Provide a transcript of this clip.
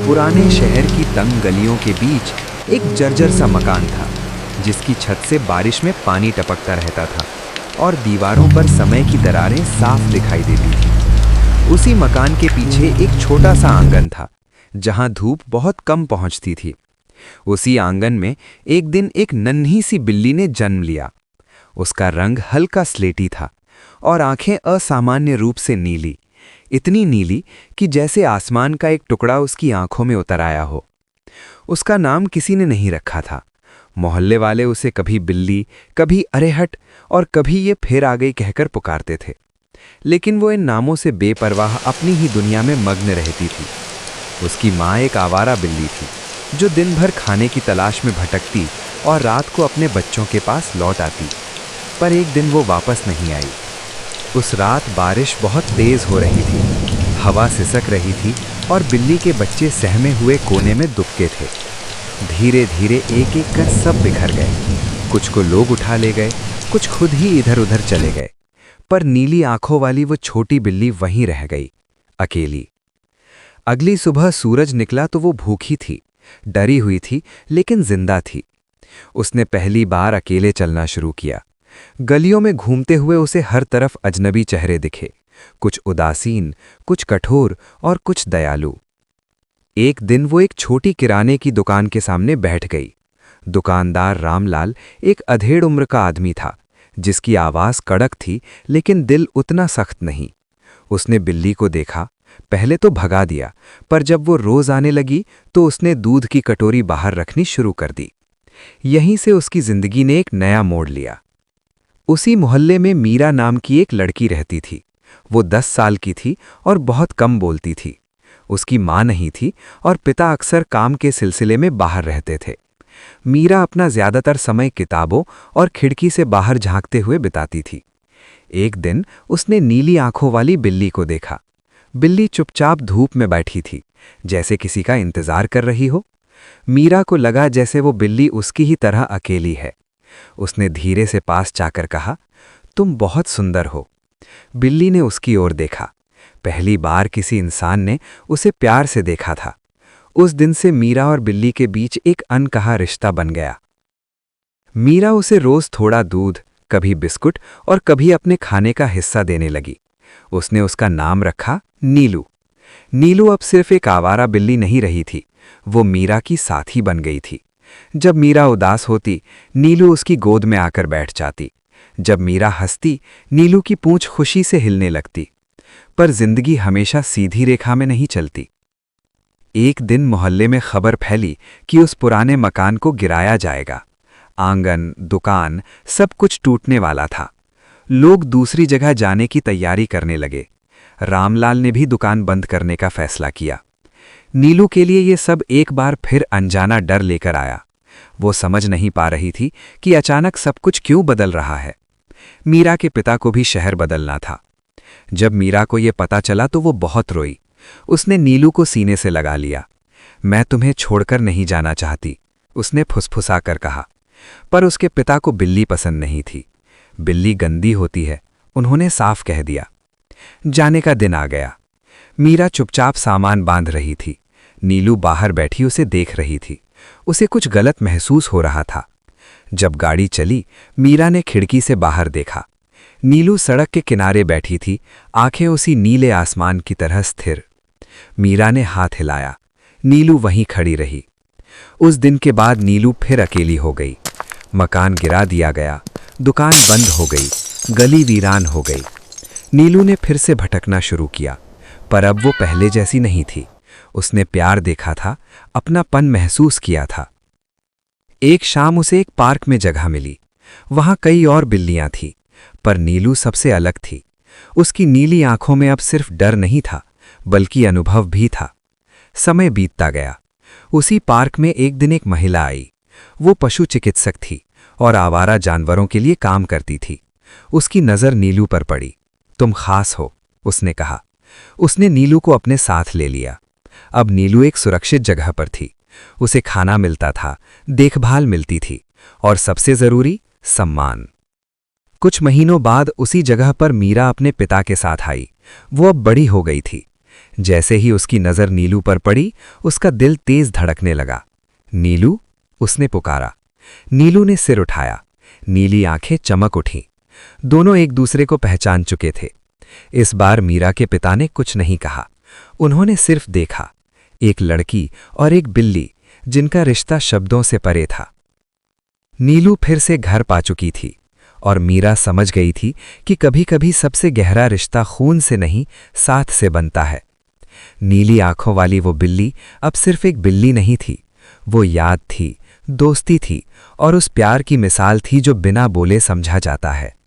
पुराने शहर की तंग गलियों के बीच एक जर्जर सा मकान था, जिसकी छत से बारिश में पानी टपकता रहता था और दीवारों पर समय की दरारें साफ दिखाई देती थी। उसी मकान के पीछे एक छोटा सा आंगन था, जहां धूप बहुत कम पहुंचती थी। उसी आंगन में एक दिन एक नन्ही सी बिल्ली ने जन्म लिया। उसका रंग हल्का स्लेटी था और आंखें असामान्य रूप से नीली, इतनी नीली कि जैसे आसमान का एक टुकड़ा उसकी आंखों में उतर आया हो। उसका नाम किसी ने नहीं रखा था। मोहल्ले वाले उसे कभी बिल्ली, कभी अरेहट और कभी ये फिर आ गई कहकर पुकारते थे, लेकिन वो इन नामों से बेपरवाह अपनी ही दुनिया में मग्न रहती थी। उसकी माँ एक आवारा बिल्ली थी, जो दिन भर खाने की तलाश में भटकती और रात को अपने बच्चों के पास लौट आती। पर एक दिन वो वापस नहीं आई। उस रात बारिश बहुत तेज हो रही थी, हवा सिसक रही थी और बिल्ली के बच्चे सहमे हुए कोने में दुबके थे। धीरे धीरे एक एक कर सब बिखर गए। कुछ को लोग उठा ले गए, कुछ खुद ही इधर उधर चले गए, पर नीली आंखों वाली वो छोटी बिल्ली वहीं रह गई, अकेली। अगली सुबह सूरज निकला तो वो भूखी थी, डरी हुई थी, लेकिन जिंदा थी। उसने पहली बार अकेले चलना शुरू किया। गलियों में घूमते हुए उसे हर तरफ अजनबी चेहरे दिखे, कुछ उदासीन, कुछ कठोर और कुछ दयालु। एक दिन वो एक छोटी किराने की दुकान के सामने बैठ गई। दुकानदार रामलाल एक अधेड़ उम्र का आदमी था, जिसकी आवाज कड़क थी लेकिन दिल उतना सख्त नहीं। उसने बिल्ली को देखा, पहले तो भगा दिया, पर जब वो रोज आने लगी तो उसने दूध की कटोरी बाहर रखनी शुरू कर दी। यहीं से उसकी जिंदगी ने एक नया मोड़ लिया। उसी मोहल्ले में मीरा नाम की एक लड़की रहती थी। वो 10 साल की थी और बहुत कम बोलती थी। उसकी माँ नहीं थी और पिता अक्सर काम के सिलसिले में बाहर रहते थे। मीरा अपना ज्यादातर समय किताबों और खिड़की से बाहर झांकते हुए बिताती थी। एक दिन उसने नीली आंखों वाली बिल्ली को देखा। बिल्ली चुपचाप धूप में बैठी थी, जैसे किसी का इंतजार कर रही हो। मीरा को लगा जैसे वो बिल्ली उसकी ही तरह अकेली है। उसने धीरे से पास जाकर कहा, तुम बहुत सुंदर हो। बिल्ली ने उसकी ओर देखा। पहली बार किसी इंसान ने उसे प्यार से देखा था। उस दिन से मीरा और बिल्ली के बीच एक अनकहा रिश्ता बन गया। मीरा उसे रोज थोड़ा दूध, कभी बिस्कुट और कभी अपने खाने का हिस्सा देने लगी। उसने उसका नाम रखा नीलू। नीलू अब सिर्फ एक आवारा बिल्ली नहीं रही थी, वो मीरा की साथी बन गई थी। जब मीरा उदास होती, नीलू उसकी गोद में आकर बैठ जाती। जब मीरा हंसती, नीलू की पूंछ खुशी से हिलने लगती। पर जिंदगी हमेशा सीधी रेखा में नहीं चलती। एक दिन मोहल्ले में खबर फैली कि उस पुराने मकान को गिराया जाएगा। आंगन, दुकान, सब कुछ टूटने वाला था। लोग दूसरी जगह जाने की तैयारी करने लगे। रामलाल ने भी दुकान बंद करने का फैसला किया। नीलू के लिए ये सब एक बार फिर अनजाना डर लेकर आया। वो समझ नहीं पा रही थी कि अचानक सब कुछ क्यों बदल रहा है। मीरा के पिता को भी शहर बदलना था। जब मीरा को ये पता चला तो वो बहुत रोई। उसने नीलू को सीने से लगा लिया। मैं तुम्हें छोड़कर नहीं जाना चाहती, उसने फुसफुसा कर कहा। पर उसके पिता को बिल्ली पसंद नहीं थी। बिल्ली गंदी होती है, उन्होंने साफ कह दिया। जाने का दिन आ गया। मीरा चुपचाप सामान बांध रही थी। नीलू बाहर बैठी उसे देख रही थी। उसे कुछ गलत महसूस हो रहा था। जब गाड़ी चली, मीरा ने खिड़की से बाहर देखा। नीलू सड़क के किनारे बैठी थी, आंखें उसी नीले आसमान की तरह स्थिर। मीरा ने हाथ हिलाया। नीलू वहीं खड़ी रही। उस दिन के बाद नीलू फिर अकेली हो गई। मकान गिरा दिया गया, दुकान बंद हो गई, गली वीरान हो गई। नीलू ने फिर से भटकना शुरू किया, पर अब वो पहले जैसी नहीं थी। उसने प्यार देखा था, अपनापन महसूस किया था। एक शाम उसे एक पार्क में जगह मिली। वहां कई और बिल्लियां थीं, पर नीलू सबसे अलग थी। उसकी नीली आंखों में अब सिर्फ डर नहीं था, बल्कि अनुभव भी था। समय बीतता गया। उसी पार्क में एक दिन एक महिला आई। वो पशु चिकित्सक थी और आवारा जानवरों के लिए काम करती थी। उसकी नज़र नीलू पर पड़ी। तुम खास हो, उसने कहा। उसने नीलू को अपने साथ ले लिया। अब नीलू एक सुरक्षित जगह पर थी। उसे खाना मिलता था, देखभाल मिलती थी और सबसे जरूरी, सम्मान। कुछ महीनों बाद उसी जगह पर मीरा अपने पिता के साथ आई। वो अब बड़ी हो गई थी। जैसे ही उसकी नज़र नीलू पर पड़ी, उसका दिल तेज धड़कने लगा। नीलू, उसने पुकारा। नीलू ने सिर उठाया। नीली आंखें चमक उठीं। दोनों एक दूसरे को पहचान चुके थे। इस बार मीरा के पिता ने कुछ नहीं कहा। उन्होंने सिर्फ देखा, एक लड़की और एक बिल्ली जिनका रिश्ता शब्दों से परे था। नीलू फिर से घर पा चुकी थी और मीरा समझ गई थी कि कभी-कभी सबसे गहरा रिश्ता खून से नहीं, साथ से बनता है। नीली आंखों वाली वो बिल्ली अब सिर्फ एक बिल्ली नहीं थी, वो याद थी, दोस्ती थी और उस प्यार की मिसाल थी जो बिना बोले समझा जाता है।